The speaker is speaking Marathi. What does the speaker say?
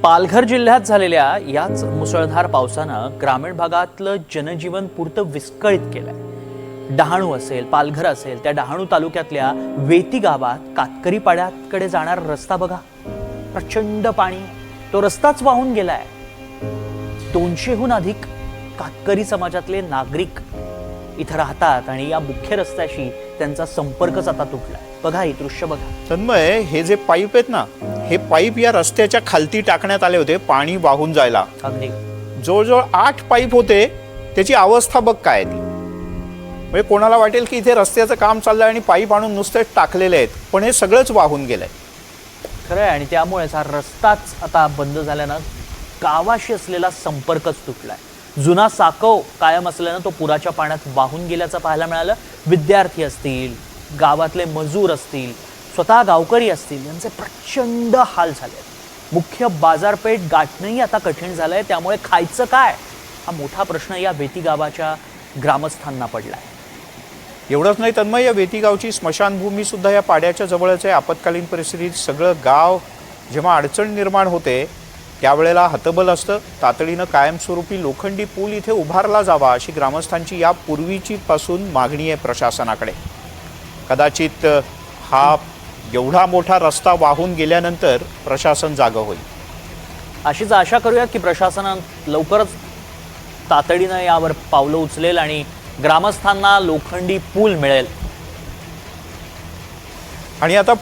पालघर जिल्ह्यात झालेल्या याच मुसळधार पावसानं ग्रामीण भागातलं जनजीवन पुरतं विस्कळीत केलंय। डहाणू असेल, पालघर असेल, त्या डहाणू तालुक्यातल्या वेती गावात कातकरी पाड्याकडे जाणारा रस्ता बघा, प्रचंड पाणी, तो रस्ताच वाहून गेलाय। 200हून अधिक कातकरी समाजातले नागरिक इथं राहतात आणि या मुख्य रस्त्याशी त्यांचा संपर्कच आता तुटलाय। बघा हे दृश्य बघा। तन्मय, हे जे पाईप आहेत ना, हे पाईप या रस्त्याच्या खालती टाकण्यात आले होते पाणी वाहून जायला। अगदी जवळजवळ 8 पाईप होते, त्याची अवस्था बघ काय ती। म्हणजे कोणाला वाटेल की इथे रस्त्याचं काम चाललंय आणि पाईप आणून नुसते टाकलेले आहेत, पण हे सगळंच वाहून गेलंय। खरं आहे, आणि त्यामुळेच हा रस्ताच आता बंद झाल्यानं गावाशी असलेला संपर्कच तुटलाय। जुना साकव कायम असल्यानं तो पुराच्या पाण्यात वाहून गेल्याचं पाहायला मिळालं। विद्यार्थी असतील, गावातले मजूर असतील, स्वतः गावकरी असतील, यांचे प्रचंड हाल झाले। मुख्य बाजारपेठ गाठणंही आता कठीण झालंय, त्यामुळे खायचं काय हा मोठा प्रश्न या वेती गावाच्या ग्रामस्थांना पडलाय। एवढंच नाही तन्मय, या वेती गावची स्मशानभूमी सुद्धा या पाड्याच्या जवळच आहे। आपत्कालीन परिस्थितीत सगळं गाव जेव्हा अडचण निर्माण होते त्यावेळेला हतबल असतं। तातडीनं कायमस्वरूपी लोखंडी पूल इथे उभारला जावा अशी ग्रामस्थांची यापूर्वीची पासून मागणी आहे प्रशासनाकडे। कदाचित हा एवढा मोठा रस्ता वाहून गेल्यानंतर प्रशासन जागं होईल अशीच आशा करूयात की प्रशासनानं लवकरच तातडीनं यावर पावलं उचलेल आणि ग्रामस्थांना लोखंडी पूल मिळेल। आणि आता